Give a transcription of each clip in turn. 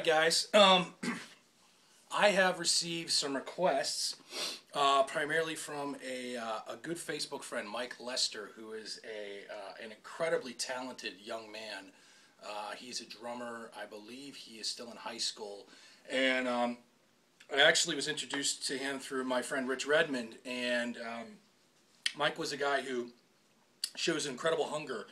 Alright guys, I have received some requests primarily from a good Facebook friend, Mike Lester, who is an incredibly talented young man. He's a drummer. I believe he is still in high school, and I actually was introduced to him through my friend Rich Redmond, and Mike was a guy who shows incredible hunger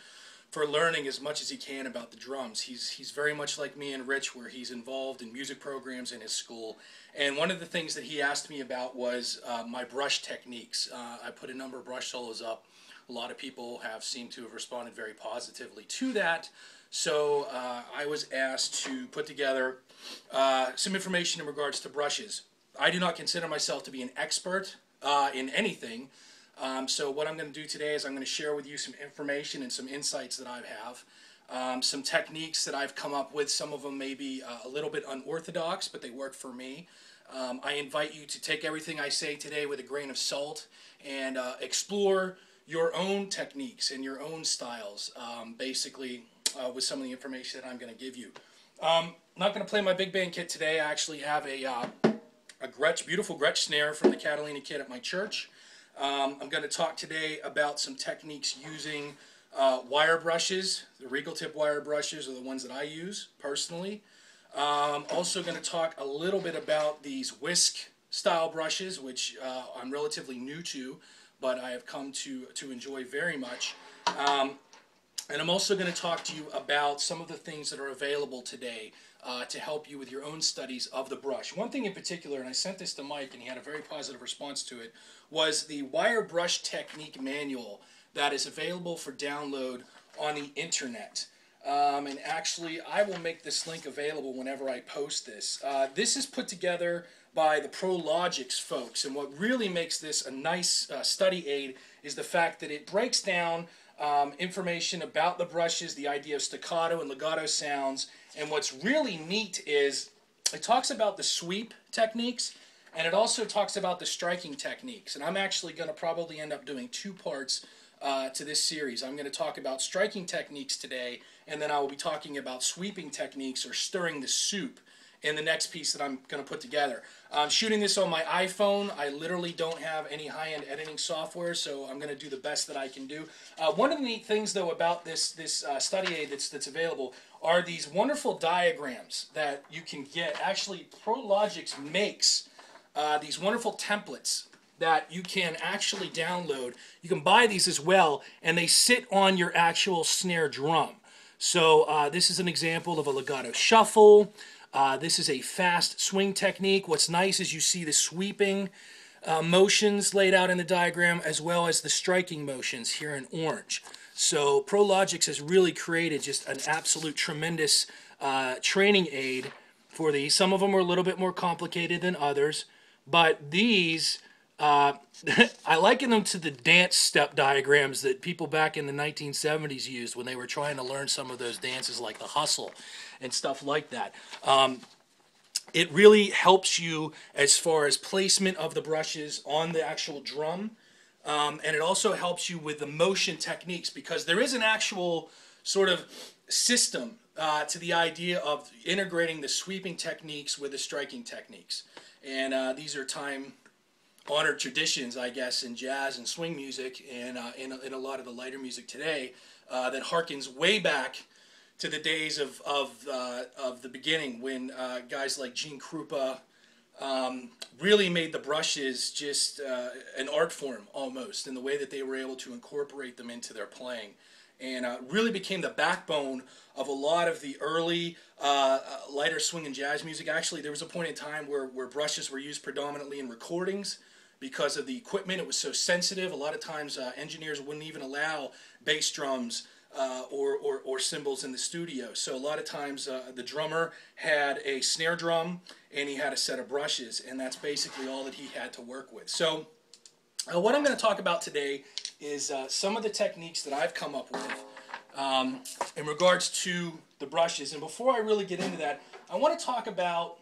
for learning as much as he can about the drums. He's very much like me and Rich, where he's involved in music programs in his school. And one of the things that he asked me about was my brush techniques. I put a number of brush solos up. A lot of people have seemed to have responded very positively to that. So I was asked to put together some information in regards to brushes. I do not consider myself to be an expert in anything. So what I'm going to do today is I'm going to share with you some information and some insights that I have, some techniques that I've come up with. Some of them may be a little bit unorthodox, but they work for me. I invite you to take everything I say today with a grain of salt and explore your own techniques and your own styles, basically with some of the information that I'm going to give you. I'm not going to play my big band kit today. I actually have a Gretsch, beautiful Gretsch snare from the Catalina kit at my church. I'm going to talk today about some techniques using wire brushes. The Regal tip wire brushes are the ones that I use personally. I'm also going to talk a little bit about these whisk style brushes, which I'm relatively new to, but I have come to enjoy very much. And I'm also going to talk to you about some of the things that are available today to help you with your own studies of the brush. One thing in particular, and I sent this to Mike and he had a very positive response to it, was the wire brush technique manual that is available for download on the internet. And actually, I will make this link available whenever I post this. This is put together by the ProLogix folks, and what really makes this a nice study aid is the fact that it breaks down information about the brushes, the idea of staccato and legato sounds, and what's really neat is it talks about the sweep techniques, and it also talks about the striking techniques. And I'm actually going to probably end up doing two parts to this series. I'm going to talk about striking techniques today, and then I will be talking about sweeping techniques or stirring the soup in the next piece that I'm going to put together. I'm shooting this on my iPhone. I literally don't have any high-end editing software, so I'm going to do the best that I can do. One of the neat things, though, about this study aid that's available are these wonderful diagrams that you can get. Actually, ProLogix makes these wonderful templates that you can actually download. You can buy these as well, and they sit on your actual snare drum. So this is an example of a legato shuffle. This is a fast swing technique. What's nice is you see the sweeping motions laid out in the diagram as well as the striking motions here in orange. So ProLogix has really created just an absolute tremendous training aid for these. Some of them are a little bit more complicated than others, but these, I liken them to the dance step diagrams that people back in the 1970s used when they were trying to learn some of those dances like the hustle and stuff like that. It really helps you as far as placement of the brushes on the actual drum, and it also helps you with the motion techniques, because there is an actual sort of system to the idea of integrating the sweeping techniques with the striking techniques. And these are time-honored traditions, I guess, in jazz and swing music and in a lot of the lighter music today that harkens way back to the days of the beginning, when guys like Gene Krupa really made the brushes just an art form almost, in the way that they were able to incorporate them into their playing, and really became the backbone of a lot of the early lighter swing and jazz music. Actually, there was a point in time where brushes were used predominantly in recordings because of the equipment. It was so sensitive. A lot of times engineers wouldn't even allow bass drums or cymbals in the studio. So a lot of times the drummer had a snare drum and he had a set of brushes, and that's basically all that he had to work with. So what I'm going to talk about today is some of the techniques that I've come up with in regards to the brushes. And before I really get into that, I want to talk about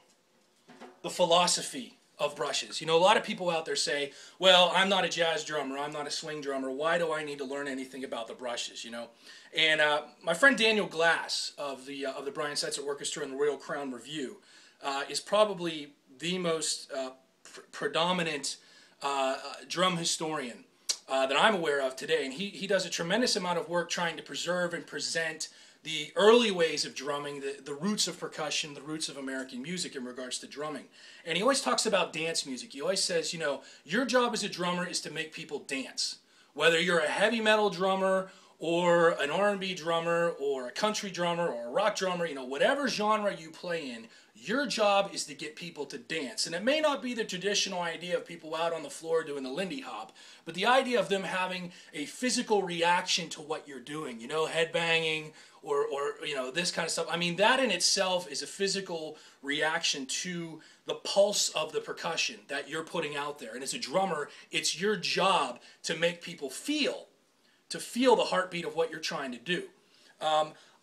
the philosophy of brushes. You know, a lot of people out there say, well, I'm not a jazz drummer, I'm not a swing drummer, why do I need to learn anything about the brushes, you know? And my friend Daniel Glass of the Brian Setzer Orchestra and the Royal Crown Review is probably the most predominant drum historian that I'm aware of today, and he does a tremendous amount of work trying to preserve and present the early ways of drumming, the roots of percussion, the roots of American music in regards to drumming. And he always talks about dance music. He always says, you know, your job as a drummer is to make people dance. Whether you're a heavy metal drummer or an R&B drummer or a country drummer or a rock drummer, you know, whatever genre you play in, your job is to get people to dance. And it may not be the traditional idea of people out on the floor doing the Lindy Hop, but the idea of them having a physical reaction to what you're doing, you know, headbanging or you know, this kind of stuff. I mean, that in itself is a physical reaction to the pulse of the percussion that you're putting out there. And as a drummer, it's your job to make people feel the heartbeat of what you're trying to do.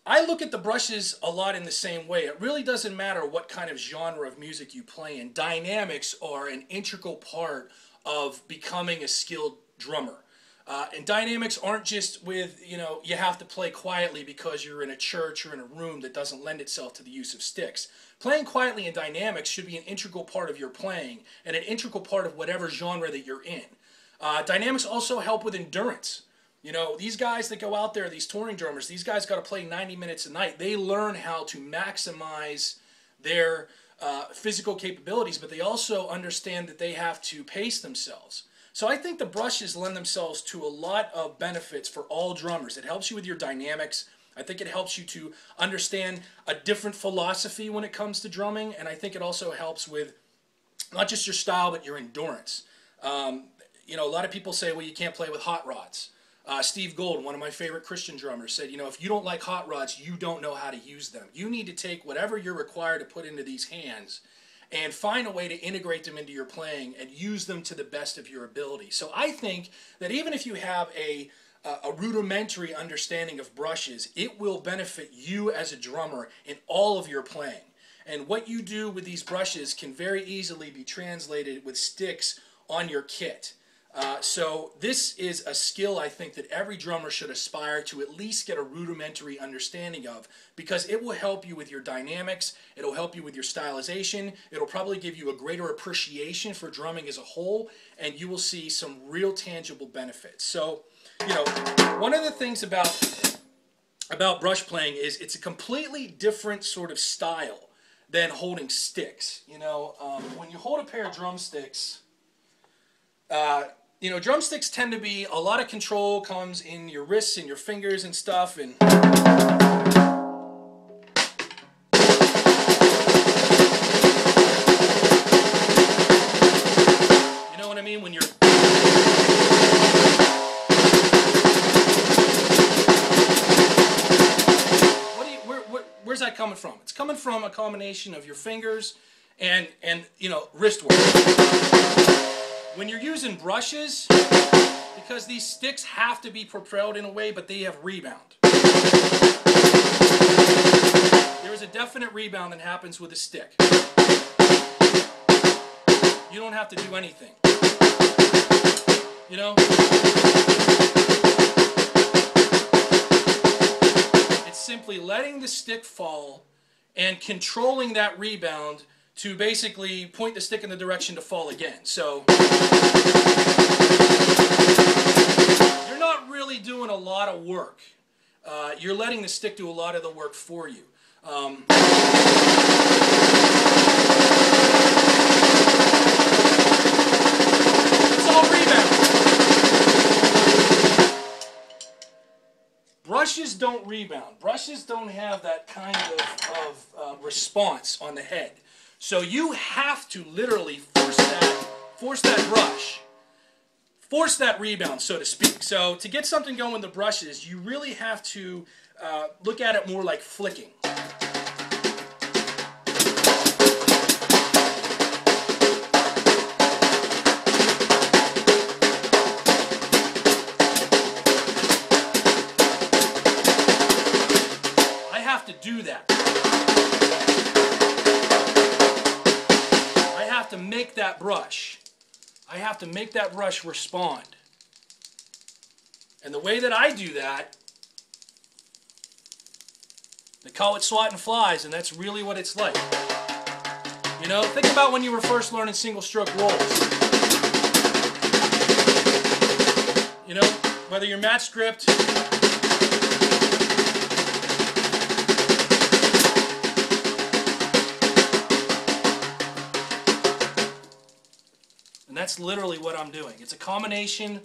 I look at the brushes a lot in the same way. It really doesn't matter what kind of genre of music you play in. Dynamics are an integral part of becoming a skilled drummer. And dynamics aren't just with, you know, you have to play quietly because you're in a church or in a room that doesn't lend itself to the use of sticks. Playing quietly in dynamics should be an integral part of your playing and an integral part of whatever genre that you're in. Dynamics also help with endurance. You know, these guys that go out there, these touring drummers, these guys got to play 90 minutes a night. They learn how to maximize their physical capabilities, but they also understand that they have to pace themselves. So I think the brushes lend themselves to a lot of benefits for all drummers. It helps you with your dynamics. I think it helps you to understand a different philosophy when it comes to drumming, and I think it also helps with not just your style, but your endurance. You know, a lot of people say, well, you can't play with hot rods. Steve Gold, one of my favorite Christian drummers, said, you know, if you don't like hot rods, you don't know how to use them. You need to take whatever you're required to put into these hands and find a way to integrate them into your playing and use them to the best of your ability. So I think that even if you have a rudimentary understanding of brushes, it will benefit you as a drummer in all of your playing. And what you do with these brushes can very easily be translated with sticks on your kit. So this is a skill I think that every drummer should aspire to at least get a rudimentary understanding of, because it will help you with your dynamics, it'll help you with your stylization, it'll probably give you a greater appreciation for drumming as a whole, and you will see some real tangible benefits. So, you know, one of the things about brush playing is it's a completely different sort of style than holding sticks. You know, when you hold a pair of drumsticks, you know, drumsticks tend to be, a lot of control comes in your wrists and your fingers and stuff, and you know what I mean? When you're where's that coming from? It's coming from a combination of your fingers and you know, wrist work. When you're using brushes, because these sticks have to be propelled in a way, but they have rebound. There is a definite rebound that happens with a stick. You don't have to do anything. You know? It's simply letting the stick fall and controlling that rebound to basically point the stick in the direction to fall again. So you're not really doing a lot of work. You're letting the stick do a lot of the work for you. It's all rebound. Brushes don't rebound. Brushes don't have that kind of response on the head. So you have to literally force that brush, force that rebound, so to speak. So to get something going with the brushes, you really have to look at it more like flicking. I have to do that. I have have to make that brush. I have to make that brush respond. And the way that I do that, they call it swatting flies, and that's really what it's like. You know, think about when you were first learning single stroke rolls. You know, whether you're match gripped, and that's literally what I'm doing. It's a combination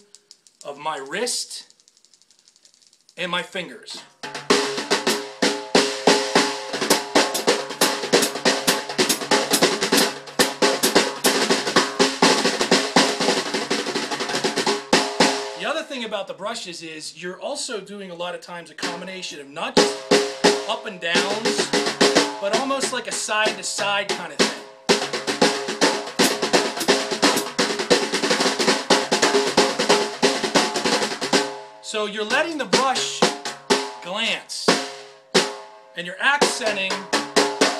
of my wrist and my fingers. The other thing about the brushes is you're also doing a lot of times a combination of not just up and downs, but almost like a side to side kind of thing. So you're letting the brush glance, and you're accenting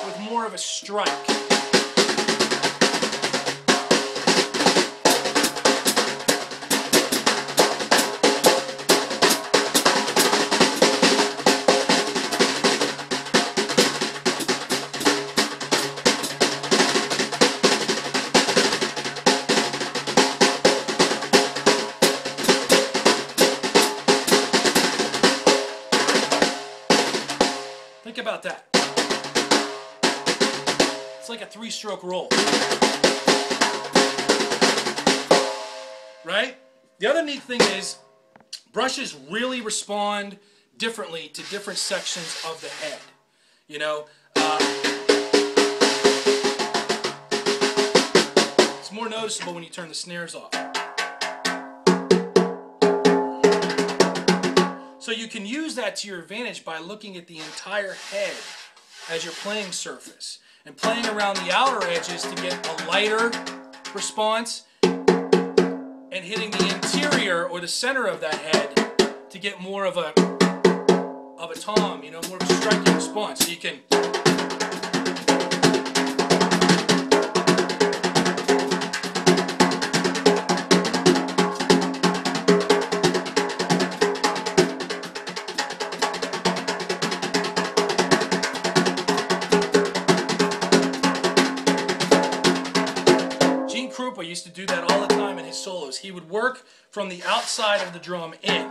with more of a strike. Think about that. It's like a 3-stroke roll. Right? The other neat thing is brushes really respond differently to different sections of the head. You know, it's more noticeable when you turn the snares off. So you can use that to your advantage by looking at the entire head as your playing surface and playing around the outer edges to get a lighter response and hitting the interior or the center of that head to get more of a tom, you know, more of a striking response. So you can Krupa used to do that all the time in his solos. He would work from the outside of the drum in.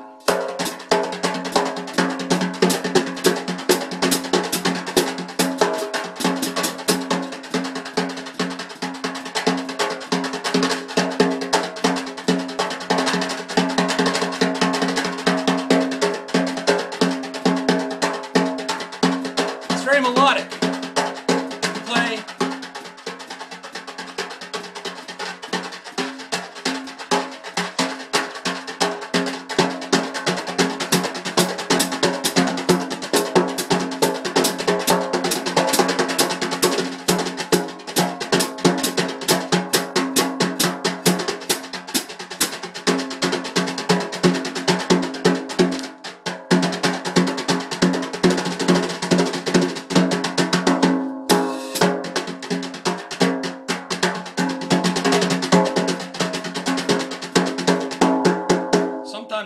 It's very melodic. You play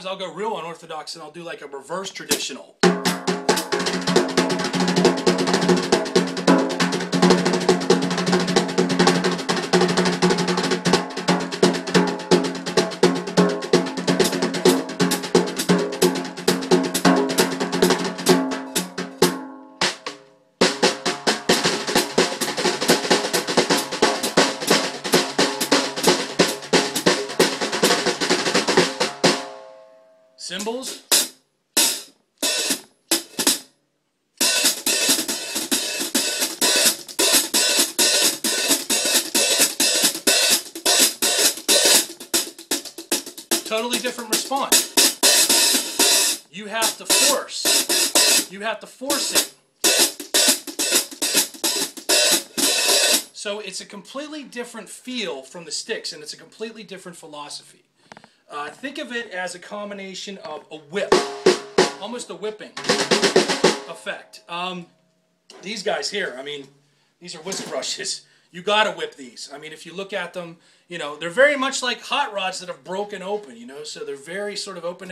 I'll go real unorthodox and I'll do like a reverse traditional. Cymbals. Totally different response. You have to force. You have to force it. So it's a completely different feel from the sticks, and it's a completely different philosophy. Think of it as a combination of a whip, almost a whipping effect. These guys here, I mean, these are whisk brushes. you gotta whip these. I mean, if you look at them, you know, they're very much like hot rods that have broken open, you know, so they're very sort of open.